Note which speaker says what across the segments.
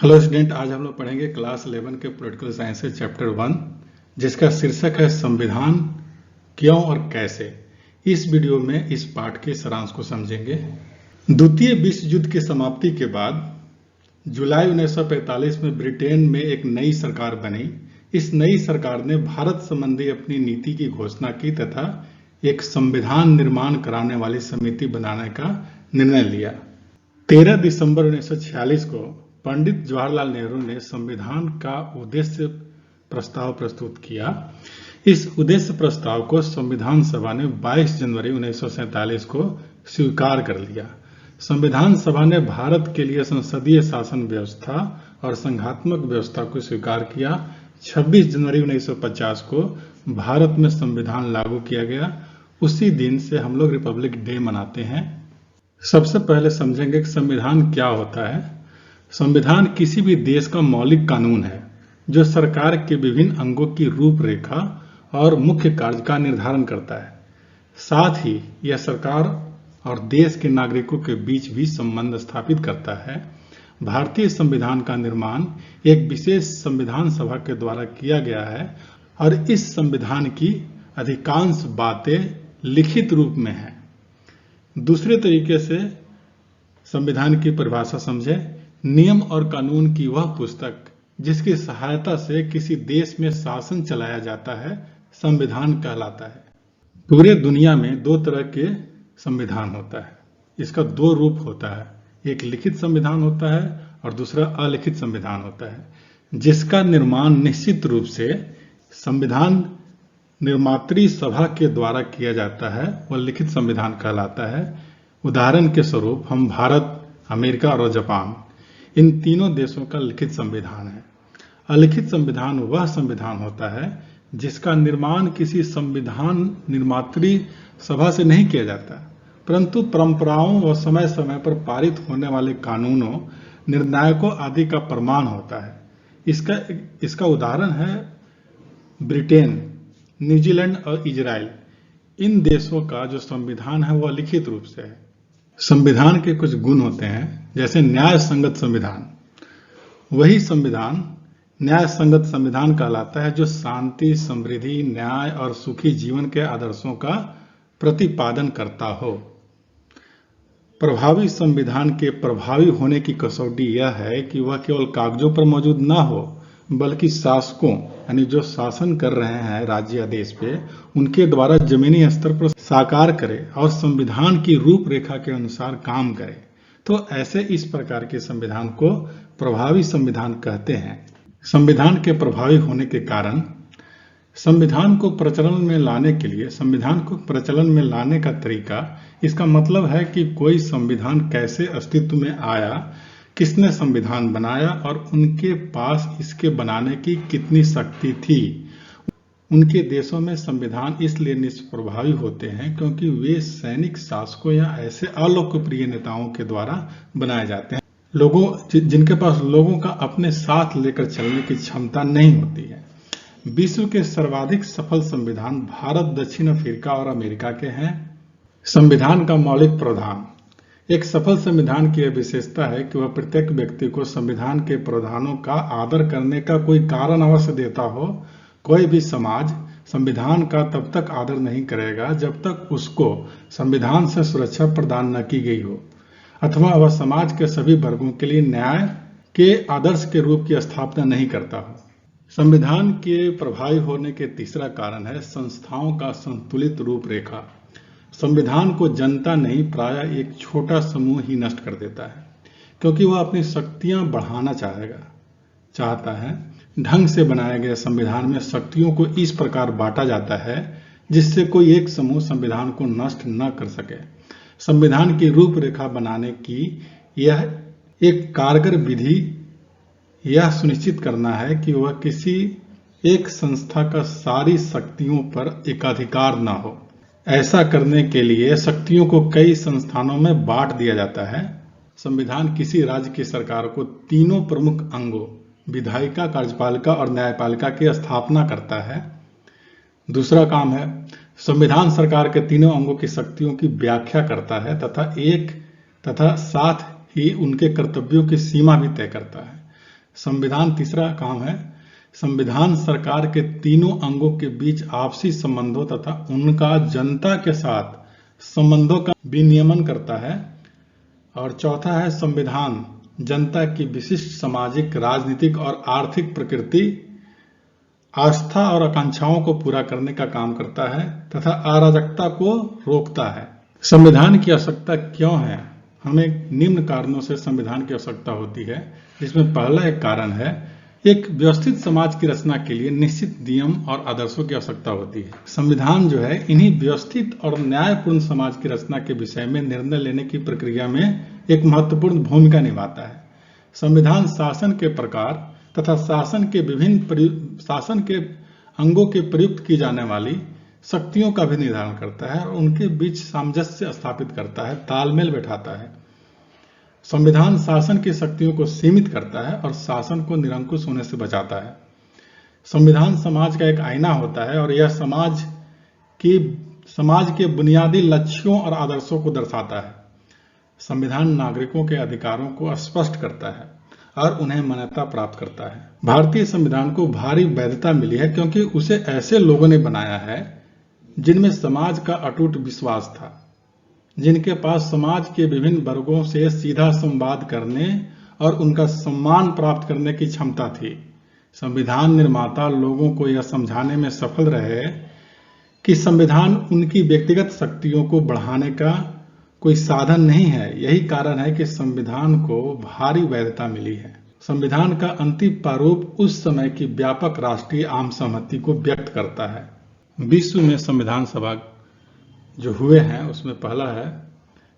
Speaker 1: Hello student, आज हम लोग पढ़ेंगे क्लास 11 के पॉलिटिकल साइंसेज चैप्टर 1 जिसका शीर्षक है संविधान क्यों और कैसे। इस वीडियो में इस पाठ के सारांश को समझेंगे। द्वितीय विश्व युद्ध की समाप्ति के बाद जुलाई 1945 में ब्रिटेन में एक नई सरकार बनी। इस नई सरकार ने भारत संबंधी अपनी नीति की घोषणा की तथा एक संविधान निर्माण कराने वाली समिति बनाने का निर्णय लिया। 13 दिसंबर 1946 को पंडित जवाहरलाल नेहरू ने संविधान का उद्देश्य प्रस्ताव प्रस्तुत किया। इस उद्देश्य प्रस्ताव को संविधान सभा ने 22 जनवरी 1947 को स्वीकार कर लिया। संविधान सभा ने भारत के लिए संसदीय शासन व्यवस्था और संघात्मक व्यवस्था को स्वीकार किया। 26 जनवरी 1950 को भारत में संविधान लागू किया गया। उसी दिन से हम लोग रिपब्लिक डे मनाते हैं। सबसे पहले समझेंगे कि संविधान क्या होता है। संविधान किसी भी देश का मौलिक कानून है जो सरकार के विभिन्न अंगों की रूपरेखा और मुख्य कार्य का निर्धारण करता है। साथ ही यह सरकार और देश के नागरिकों के बीच भी संबंध स्थापित करता है। भारतीय संविधान का निर्माण एक विशेष संविधान सभा के द्वारा किया गया है और इस संविधान की अधिकांश बातें लिखित रूप में हैं। दूसरे तरीके से संविधान की परिभाषा समझें। नियम और कानून की वह पुस्तक जिसकी सहायता से किसी देश में शासन चलाया जाता है संविधान कहलाता है। पूरे दुनिया में दो तरह के संविधान होता है। इसका दो रूप होता है, एक लिखित संविधान होता है और दूसरा अलिखित संविधान होता है। जिसका निर्माण निश्चित रूप से संविधान निर्मात्री सभा के द्वारा किया जाता है वह लिखित संविधान कहलाता है। उदाहरण के स्वरूप हम भारत, अमेरिका और जापान, इन तीनों देशों का लिखित संविधान है। अलिखित संविधान वह संविधान होता है जिसका निर्माण किसी संविधान निर्मात्री सभा से नहीं किया जाता, परंतु परंपराओं व समय समय पर पारित होने वाले कानूनों, निर्णायकों आदि का प्रमाण होता है। इसका उदाहरण है ब्रिटेन, न्यूजीलैंड और इजराइल। इन देशों का जो संविधान है वह लिखित रूप से है। संविधान के कुछ गुण होते हैं, जैसे न्याय संगत संविधान। वही संविधान न्याय संगत संविधान कहलाता है जो शांति, समृद्धि, न्याय और सुखी जीवन के आदर्शों का प्रतिपादन करता हो। प्रभावी संविधान के प्रभावी होने की कसौटी यह है कि वह केवल कागजों पर मौजूद ना हो बल्कि शासकों यानी जो शासन कर रहे हैं राज्य या देश पे, उनके द्वारा जमीनी स्तर पर साकार करे और संविधान की रूपरेखा के अनुसार काम करे। तो ऐसे इस प्रकार के संविधान को प्रभावी संविधान कहते हैं। संविधान के प्रभावी होने के कारण संविधान को प्रचलन में लाने के लिए, संविधान को प्रचलन में लाने का तरीका, इसका मतलब है कि कोई संविधान कैसे अस्तित्व में आया, किसने संविधान बनाया और उनके पास इसके बनाने की कितनी शक्ति थी। उनके देशों में संविधान इसलिए निष्प्रभावी होते हैं क्योंकि वे सैनिक शासकों या ऐसे अलोकप्रिय नेताओं के द्वारा बनाए जाते हैं, जिनके पास लोगों का अपने साथ लेकर चलने की क्षमता नहीं होती है। विश्व के सर्वाधिक सफल संविधान भारत, दक्षिण अफ्रीका और अमेरिका के हैं। संविधान का मौलिक प्रावधान। एक सफल संविधान की यह विशेषता है कि वह प्रत्येक व्यक्ति को संविधान के प्रावधानों का आदर करने का कोई कारण अवश्य देता हो। कोई भी समाज संविधान का तब तक आदर नहीं करेगा जब तक उसको संविधान से सुरक्षा प्रदान न की गई हो अथवा वह समाज के सभी वर्गों के लिए न्याय के आदर्श के रूप की स्थापना नहीं करता हो। संविधान के प्रभावी होने के तीसरा कारण है संस्थाओं का संतुलित रूपरेखा। संविधान को जनता नहीं, प्रायः एक छोटा समूह ही नष्ट कर देता है क्योंकि वह अपनी शक्तियां बढ़ाना चाहता है। ढंग से बनाए गए संविधान में शक्तियों को इस प्रकार बांटा जाता है जिससे कोई एक समूह संविधान को नष्ट न कर सके। संविधान की रूपरेखा बनाने की यह एक कारगर विधि यह सुनिश्चित करना है कि वह किसी एक संस्था का सारी शक्तियों पर एकाधिकार न हो। ऐसा करने के लिए शक्तियों को कई संस्थानों में बांट दिया जाता है। संविधान किसी राज्य की सरकार को तीनों प्रमुख अंगों विधायिका, कार्यपालिका और न्यायपालिका की स्थापना करता है। दूसरा काम है संविधान सरकार के तीनों अंगों की शक्तियों की व्याख्या करता है तथा साथ ही उनके कर्तव्यों की सीमा भी तय करता है। संविधान तीसरा काम है, संविधान सरकार के तीनों अंगों के बीच आपसी संबंधों तथा उनका जनता के साथ संबंधों का विनियमन करता है। और चौथा है, संविधान जनता की विशिष्ट सामाजिक, राजनीतिक और आर्थिक प्रकृति, आस्था और आकांक्षाओं को पूरा करने का काम करता है तथा अराजकता को रोकता है। संविधान की आवश्यकता क्यों है? हमें निम्न कारणों से संविधान की आवश्यकता होती है, जिसमें पहला एक कारण है, एक व्यवस्थित समाज की रचना के लिए निश्चित नियम और आदर्शों की आवश्यकता होती है। संविधान जो है इन्हीं व्यवस्थित और न्यायपूर्ण समाज की रचना के विषय में निर्णय लेने की प्रक्रिया में एक महत्वपूर्ण भूमिका निभाता है। संविधान शासन के प्रकार तथा शासन के अंगों के प्रयुक्त की जाने वाली शक्तियों का भी निर्धारण करता है और उनके बीच सामंजस्य स्थापित करता है, तालमेल बैठाता है। संविधान शासन की शक्तियों को सीमित करता है और शासन को निरंकुश होने से बचाता है। संविधान समाज का एक आईना होता है और यह समाज के बुनियादी लक्ष्यों और आदर्शों को दर्शाता है। संविधान नागरिकों के अधिकारों को स्पष्ट करता है और उन्हें मान्यता प्राप्त करता है। भारतीय संविधान को भारी वैधता मिली है क्योंकि उसे ऐसे लोगों ने बनाया है जिनमें समाज का अटूट विश्वास था, जिनके पास समाज के विभिन्न वर्गों से सीधा संवाद करने और उनका सम्मान प्राप्त करने की क्षमता थी। संविधान निर्माता लोगों को यह समझाने में सफल रहे कि संविधान उनकी व्यक्तिगत शक्तियों को बढ़ाने का कोई साधन नहीं है। यही कारण है कि संविधान को भारी वैधता मिली है। संविधान का अंतिम प्रारूप उस समय की व्यापक राष्ट्रीय आम सहमति को व्यक्त करता है। विश्व में संविधान सभा जो हुए हैं उसमें पहला है,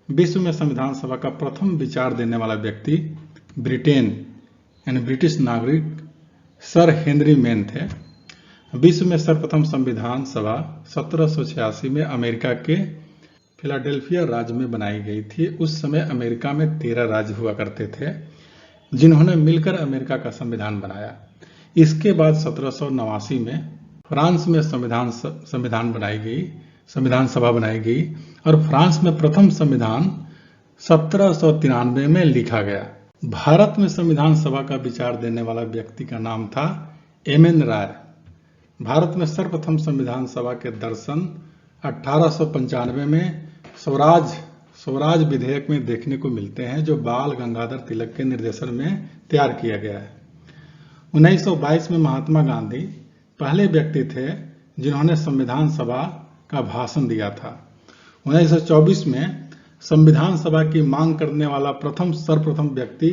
Speaker 1: विश्व में संविधान सभा का प्रथम विचार देने वाला व्यक्ति ब्रिटेन यानी ब्रिटिश नागरिक सर हेनरी मेन थे। विश्व में सर्वप्रथम संविधान सभा 1786 में अमेरिका के फिलाडेल्फिया राज्य में बनाई गई थी। उस समय अमेरिका में 13 राज्य हुआ करते थे जिन्होंने मिलकर अमेरिका का संविधान बनाया। इसके बाद 1789 में फ्रांस में संविधान सभा बनाई गई और फ्रांस में प्रथम संविधान 1793 में लिखा गया। भारत में संविधान सभा का विचार देने वाला व्यक्ति का नाम था एम.एन. राय। भारत में सर्वप्रथम संविधान सभा के दर्शन 1895 में स्वराज विधेयक में देखने को मिलते हैं, जो बाल गंगाधर तिलक के निर्देशन में तैयार किया गया है। 1922 में महात्मा गांधी पहले व्यक्ति थे जिन्होंने संविधान सभा का भाषण दिया था। 1924 में संविधान सभा की मांग करने वाला सर्वप्रथम व्यक्ति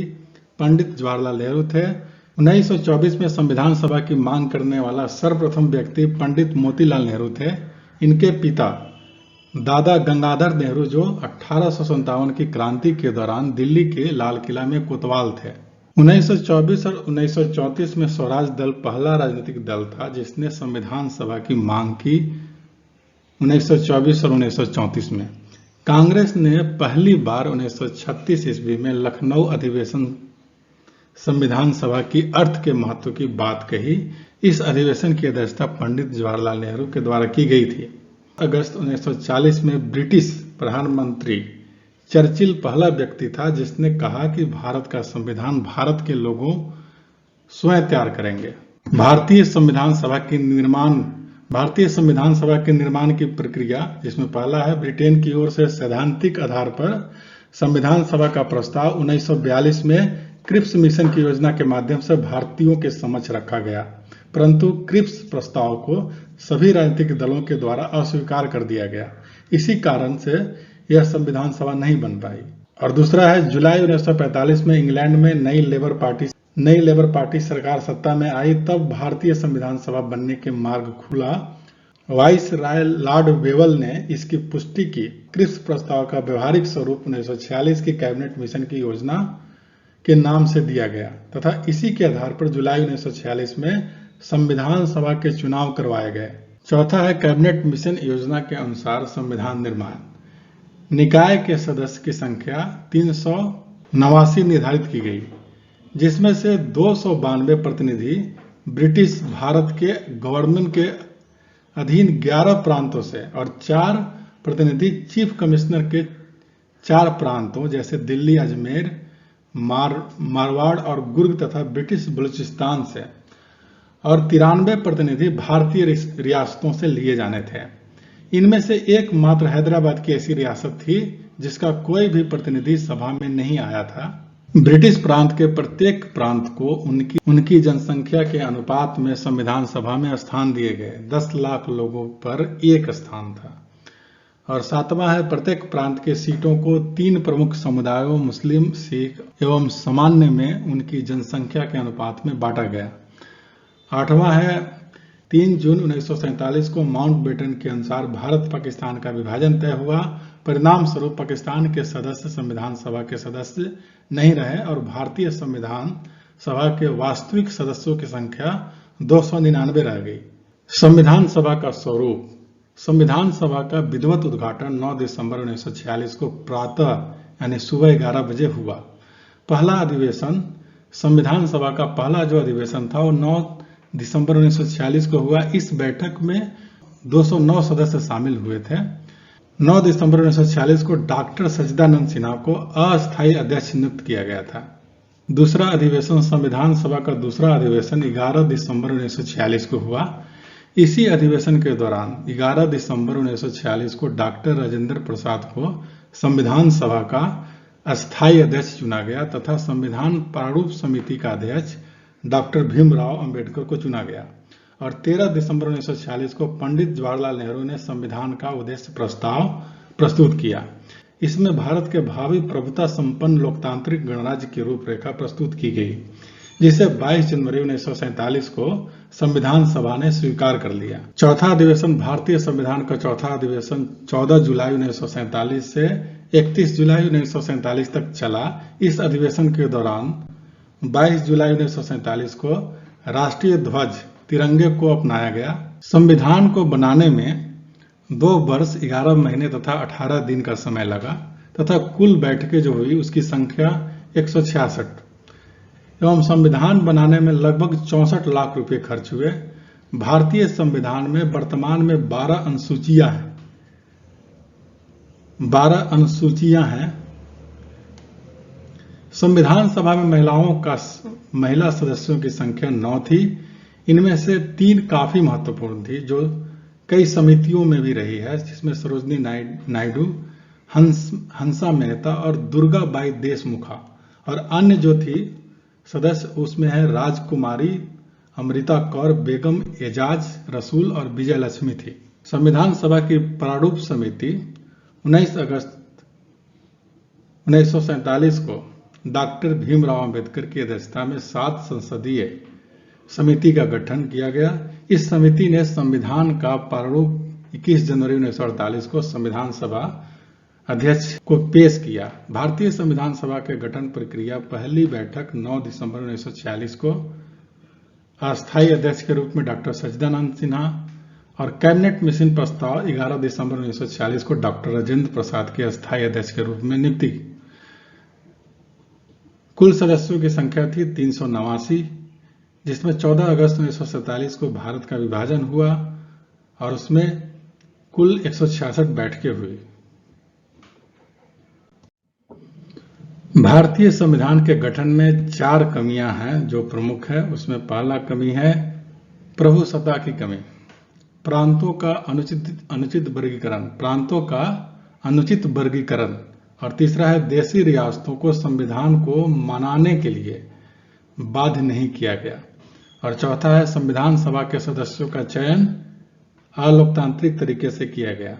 Speaker 1: पंडित जवाहरलाल नेहरू थे। 1924 में संविधान सभा की मांग करने वाला सर्वप्रथम व्यक्ति पंडित मोतीलाल नेहरू थे। इनके पिता दादा गंगाधर नेहरू जो 1857 की क्रांति के दौरान दिल्ली के लाल किला में कोतवाल थे। 1924 और 1934 में स्वराज दल पहला राजनीतिक दल था जिसने संविधान सभा की मांग की। 1924 और 1934 में कांग्रेस ने पहली बार 1936 ईस्वी में लखनऊ अधिवेशन संविधान सभा की अर्थ के महत्व की बात कही। इस अधिवेशन की अध्यक्षता पंडित जवाहरलाल नेहरू के द्वारा की गई थी। अगस्त 1940 में ब्रिटिश प्रधानमंत्री चर्चिल पहला व्यक्ति था जिसने कहा कि भारत का संविधान भारत के लोगों स्वयं तैयार करेंगे। भारतीय संविधान सभा के निर्माण की प्रक्रिया, जिसमें पहला है ब्रिटेन की ओर से सैद्धांतिक आधार पर संविधान सभा का प्रस्ताव 1942 में क्रिप्स मिशन की योजना के माध्यम से भारतीयों के समक्ष रखा गया, परंतु क्रिप्स प्रस्ताव को सभी राजनीतिक दलों के द्वारा अस्वीकार कर दिया गया। इसी कारण से यह संविधान सभा नहीं बन पाई। और दूसरा है जुलाई 1945 में इंग्लैंड में नई लेबर पार्टी सरकार सत्ता में आई, तब भारतीय संविधान सभा बनने के मार्ग खुला। वाइस राय लॉर्ड वेवल ने इसकी पुष्टि की। क्रिप्स प्रस्ताव का व्यवहारिक स्वरूप 1946 की कैबिनेट मिशन की योजना के नाम से दिया गया तथा इसी के आधार पर जुलाई 1946 में संविधान सभा के चुनाव करवाए गए। चौथा है कैबिनेट मिशन योजना के अनुसार संविधान निर्माण। निकाय के सदस्य की संख्या 389 निर्धारित की गई, जिसमें से 292 प्रतिनिधि ब्रिटिश भारत के गवर्नमेंट के अधीन 11 प्रांतों से और 4 प्रतिनिधि चीफ कमिश्नर के 4 प्रांतों जैसे दिल्ली, अजमेर, मारवाड़ और गुर्ग तथा ब्रिटिश बलूचिस्तान से और 93 प्रतिनिधि भारतीय रियासतों से लिए जाने थे। इनमें से एकमात्र हैदराबाद की ऐसी रियासत थी जिसका कोई भी प्रतिनिधि सभा में नहीं आया था। ब्रिटिश प्रांत के प्रत्येक प्रांत को उनकी जनसंख्या के अनुपात में संविधान सभा में स्थान दिए गए। 10 लाख लोगों पर एक स्थान था। और 7वां है, प्रत्येक प्रांत के सीटों को 3 प्रमुख समुदायों मुस्लिम, सिख एवं सामान्य में उनकी जनसंख्या के अनुपात में बांटा गया। 8वां है, 3 जून 1947 को माउंटबेटन के अनुसार भारत पाकिस्तान का विभाजन तय हुआ। परिणाम स्वरूप पाकिस्तान के सदस्य संविधान सभा के सदस्य नहीं रहे और भारतीय संविधान सभा के वास्तविक सदस्यों की संख्या 299 रह गई। संविधान सभा का स्वरूप। संविधान सभा का विधिवत उद्घाटन 9 दिसंबर 1946 को प्रातः यानी सुबह 11 बजे हुआ। पहला अधिवेशन, संविधान सभा का पहला जो अधिवेशन था वो 9 दिसंबर 1946 को हुआ। इस बैठक में 209 सदस्य शामिल हुए थे। 9 दिसंबर 1946 को डॉक्टर सच्चिदानंद सिन्हा को अस्थायी अध्यक्ष नियुक्त किया गया था। दूसरा अधिवेशन, संविधान सभा का दूसरा अधिवेशन 11 दिसंबर 1946 को हुआ। इसी अधिवेशन के दौरान 11 दिसंबर 1946 को डॉक्टर राजेंद्र प्रसाद को संविधान सभा का अस्थायी अध्यक्ष चुना गया तथा संविधान प्रारूप समिति का अध्यक्ष डॉक्टर भीमराव अंबेडकर को चुना गया। और 13 दिसंबर 1946 को पंडित जवाहरलाल नेहरू ने संविधान का उद्देश्य प्रस्ताव प्रस्तुत किया। इसमें भारत के भावी प्रभुता संपन्न लोकतांत्रिक गणराज्य की रूपरेखा प्रस्तुत की गई, जिसे 22 जनवरी 1947 को संविधान सभा ने स्वीकार कर लिया। चौथा अधिवेशन, भारतीय संविधान का चौथा अधिवेशन 14 जुलाई 1947 से 31 जुलाई 1947 तक चला। इस अधिवेशन के दौरान 22 जुलाई 1947 को राष्ट्रीय ध्वज तिरंगे को अपनाया गया। संविधान को बनाने में 2 वर्ष 11 महीने तथा 18 दिन का समय लगा तथा कुल बैठकें जो हुई उसकी संख्या 166 एवं संविधान बनाने में लगभग 64 लाख रुपए खर्च हुए। भारतीय संविधान में वर्तमान में 12 अनुसूचियां हैं। संविधान सभा में महिला सदस्यों की संख्या 9 थी। इनमें से 3 काफी महत्वपूर्ण थी जो कई समितियों में भी रही है, जिसमें सरोजनी नायडू, हंसा मेहता और दुर्गा बाई देशमुखा। और अन्य जो थी सदस्य उसमें है राजकुमारी, अमृता कौर, बेगम एजाज रसूल और विजय लक्ष्मी थी। संविधान सभा की प्रारूप समिति 19 अगस्त 1947 को डॉक्टर भीमराव अंबेडकर की अध्यक्षता में 7 संसदीय समिति का गठन किया गया। इस समिति ने संविधान का प्रारूप 21 जनवरी 1948 को संविधान सभा अध्यक्ष को पेश किया। भारतीय संविधान सभा के गठन प्रक्रिया, पहली बैठक 9 दिसंबर 1946 को अस्थायी अध्यक्ष के रूप में डॉक्टर सच्चिदानंद सिन्हा और कैबिनेट मिशन प्रस्ताव 11 दिसंबर 1946 को डॉक्टर राजेंद्र प्रसाद के अस्थायी अध्यक्ष के रूप में नियुक्ति। कुल सदस्यों की संख्या थी 389, जिसमें 14 अगस्त 1947 को भारत का विभाजन हुआ और उसमें कुल 166 बैठकें हुई। भारतीय संविधान के गठन में 4 कमियां हैं जो प्रमुख है। उसमें पहला कमी है प्रभुसत्ता की कमी, प्रांतों का अनुचित वर्गीकरण और तीसरा है देशी रियासतों को संविधान को मनाने के लिए बाध्य नहीं किया गया और चौथा है संविधान सभा के सदस्यों का चयन अलोकतांत्रिक तरीके से किया गया।